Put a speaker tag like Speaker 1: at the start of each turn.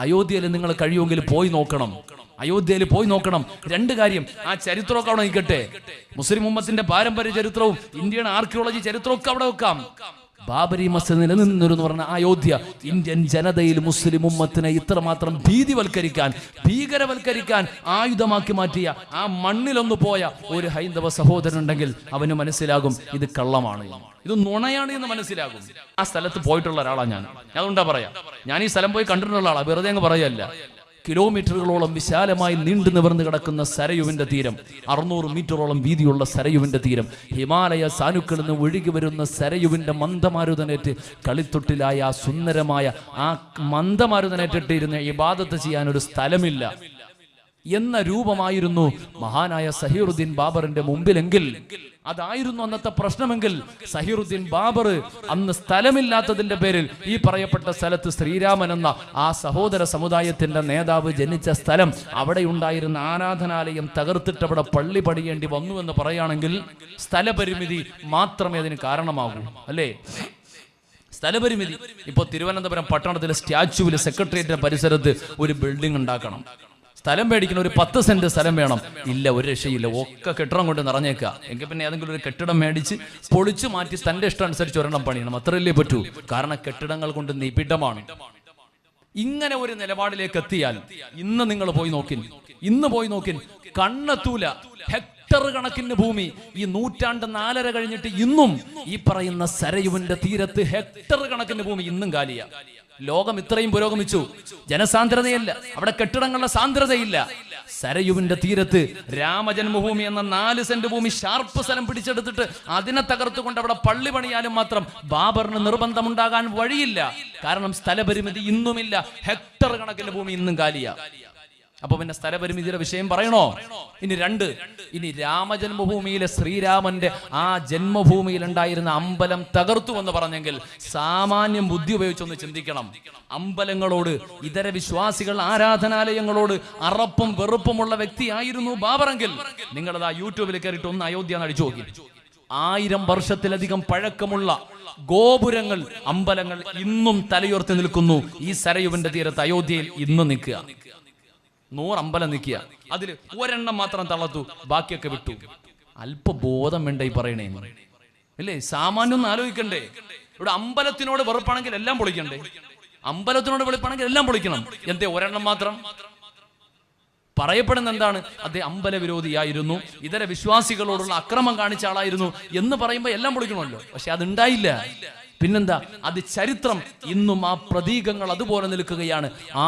Speaker 1: അയോധ്യയിൽ നിങ്ങൾ കഴിയുമെങ്കിൽ പോയി നോക്കണം. അയോധ്യയിൽ പോയി നോക്കണം. രണ്ട് കാര്യം, ആ ചരിത്രമൊക്കെ അവിടെ നിൽക്കട്ടെ. മുസ്ലിം ഉമ്മത്തിന്റെ പാരമ്പര്യ ചരിത്രവും ഇന്ത്യൻ ആർക്കിയോളജി ചരിത്രമൊക്കെ അവിടെ വെക്കാം. ബാബരി മസ്ജിദ് നിലനിന്നിരുന്നു പറഞ്ഞ അയോധ്യ ഇന്ത്യൻ ജനതയിൽ മുസ്ലിം ഉമ്മത്തിനെ ഇത്രമാത്രം ഭീതിവൽക്കരിക്കാൻ, ഭീകരവൽക്കരിക്കാൻ ആയുധമാക്കി മാറ്റിയ ആ മണ്ണിലൊന്നു പോയ ഒരു ഹൈന്ദവ സഹോദരനുണ്ടെങ്കിൽ അവന് മനസ്സിലാകും ഇത് കള്ളമാണ്, ഇത് നുണയാണ് എന്ന് മനസ്സിലാകും. ആ സ്ഥലത്ത് പോയിട്ടുള്ള ഒരാളാണ് ഞാൻ. അതുകൊണ്ടാ പറയാം, ഞാൻ ഈ സ്ഥലം പോയി കണ്ടിട്ടുള്ള ആളാണ്, വെറുതെ അങ്ങ് പറയല്ല. കിലോമീറ്ററുകളോളം വിശാലമായി നീണ്ടു നിവർന്ന് കിടക്കുന്ന സരയുവിന്റെ തീരം, 600 മീറ്ററോളം വീതിയുള്ള സരയുവിന്റെ തീരം, ഹിമാലയ സാനുക്കളിൽ നിന്ന് ഒഴുകി വരുന്ന സരയുവിന്റെ മന്ദമാരുതനേറ്റ് കളിത്തൊട്ടിലായ ആ സുന്ദരമായ ആ മന്ദമാരുതനേറ്റിട്ടിരുന്ന് ഇബാദത്ത് ചെയ്യാൻ ഒരു സ്ഥലമില്ല എന്ന രൂപമായിരുന്നു മഹാനായ സഹീറുദ്ദീൻ ബാബറിന്റെ മുമ്പിലെങ്കിൽ, അതായിരുന്നു അന്നത്തെ പ്രശ്നമെങ്കിൽ, സഹീറുദ്ദീൻ ബാബർ അന്ന് സ്ഥലമില്ലാത്തതിന്റെ പേരിൽ ഈ പറയപ്പെട്ട സ്ഥലത്ത് ശ്രീരാമൻ എന്ന ആ സഹോദര സമുദായത്തിന്റെ നേതാവ് ജനിച്ച സ്ഥലം, അവിടെ ഉണ്ടായിരുന്ന ആരാധനാലയം തകർത്തിട്ട് അവിടെ പള്ളി പണിയേണ്ടി വന്നു എന്ന് പറയുകയാണെങ്കിൽ സ്ഥലപരിമിതി മാത്രമേ അതിന് കാരണമാകൂ, അല്ലേ? സ്ഥലപരിമിതി. ഇപ്പോൾ തിരുവനന്തപുരം പട്ടണത്തിലെ സ്റ്റാച്യുവിലെ സെക്രട്ടേറിയറ്റിന്റെ പരിസരത്ത് ഒരു ബിൽഡിംഗ് ഉണ്ടാക്കണം, സ്ഥലം മേടിക്കണം, ഒരു 10 സെന്റ് സ്ഥലം വേണം. ഇല്ല, ഒരു രക്ഷയില്ല, ഒക്കെ കെട്ടിടം കൊണ്ട് നിറഞ്ഞേക്കുക. എങ്കിൽ പിന്നെ ഏതെങ്കിലും ഒരു കെട്ടിടം മേടിച്ച് പൊളിച്ചു മാറ്റി തന്റെ ഇഷ്ടം അനുസരിച്ച് ഒരെണ്ണം പണിയണം, അത്രയല്ലേ പറ്റൂ. കാരണം കെട്ടിടങ്ങൾ കൊണ്ട് നിബിഡമാണ്. ഇങ്ങനെ ഒരു നിലപാടിലേക്ക് എത്തിയാൽ ഇന്ന് നിങ്ങൾ പോയി നോക്കിൻ കണ്ണെത്തൂല. ഹെക്ടർ കണക്കിന് ഭൂമി ഈ നൂറ്റാണ്ട് 4.5 കഴിഞ്ഞിട്ട് ഇന്നും ഈ പറയുന്ന സരയുവിന്റെ തീരത്ത് ഹെക്ടർ കണക്കിന് ഭൂമി ഇന്നും കാലിയ. ലോകം ഇത്രയും പുരോഗമിച്ചു, ജനസാന്ദ്രതയല്ല, അവിടെ കെട്ടിടങ്ങളുടെ സാന്ദ്രതയില്ല. സരയുവിന്റെ തീരത്ത് രാമജന്മഭൂമി എന്ന 4 സെന്റ് ഭൂമി ഷാർപ്പ് സ്ഥലം പിടിച്ചെടുത്തിട്ട് അതിനെ തകർത്തുകൊണ്ട് അവിടെ പള്ളി പണിയാനും മാത്രം ബാബറിന് നിർബന്ധമുണ്ടാകാൻ വഴിയില്ല. കാരണം സ്ഥലപരിമിതി ഇന്നുമില്ല, ഹെക്ടർ കണക്കിന് ഭൂമി ഇന്നും കാലിയ. അപ്പൊ പിന്നെ സ്ഥലപരിമിതിയുടെ വിഷയം പറയണോ? ഇനി രാമജന്മഭൂമിയിലെ ശ്രീരാമന്റെ ആ ജന്മഭൂമിയിൽ ഉണ്ടായിരുന്ന അമ്പലം തകർത്തു എന്ന് പറഞ്ഞെങ്കിൽ സാമാന്യം ബുദ്ധി ഉപയോഗിച്ചൊന്ന് ചിന്തിക്കണം. അമ്പലങ്ങളോട്, ഇതര വിശ്വാസികൾ ആരാധനാലയങ്ങളോട് അറപ്പും വെറുപ്പുമുള്ള വ്യക്തിയായിരുന്നു ബാബറെങ്കിൽ നിങ്ങളത് ആ യൂട്യൂബിൽ കയറിയിട്ട് ഒന്ന് അയോധ്യ അടിച്ചു നോക്കി. 1000 വർഷത്തിലധികം പഴക്കമുള്ള ഗോപുരങ്ങൾ, അമ്പലങ്ങൾ ഇന്നും തലയുയർത്തി നിൽക്കുന്നു ഈ സരയുവിന്റെ തീരത്ത് അയോധ്യയിൽ ഇന്ന് നിൽക്കുക. 100 അമ്പലം നിൽക്കുക, അതിൽ ഒരെണ്ണം മാത്രം തളർത്തു, ബാക്കിയൊക്കെ വിട്ടു. അല്പബോധം വേണ്ട ഈ പറയണേ, അല്ലേ? സാമാന്യം ഒന്ന് ആലോചിക്കണ്ടേ? ഇവിടെ അമ്പലത്തിനോട് വെറുപ്പാണെങ്കിൽ എല്ലാം പൊളിക്കണ്ടേ? അമ്പലത്തിനോട് വെളുപ്പാണെങ്കിൽ എല്ലാം പൊളിക്കണം. എന്തേ ഒരെണ്ണം മാത്രം? പറയപ്പെടുന്ന എന്താണ്? അദ്ദേഹം അമ്പല വിരോധിയായിരുന്നു, ഇതര വിശ്വാസികളോടുള്ള അക്രമം കാണിച്ച ആളായിരുന്നു എന്ന് പറയുമ്പോൾ എല്ലാം പൊളിക്കണമല്ലോ. പക്ഷെ അതുണ്ടായില്ല. പിന്നെന്താ? അത് ചരിത്രം. ഇന്നും ആ പ്രതീകങ്ങൾ അതുപോലെ നിൽക്കുകയാണ്. ആ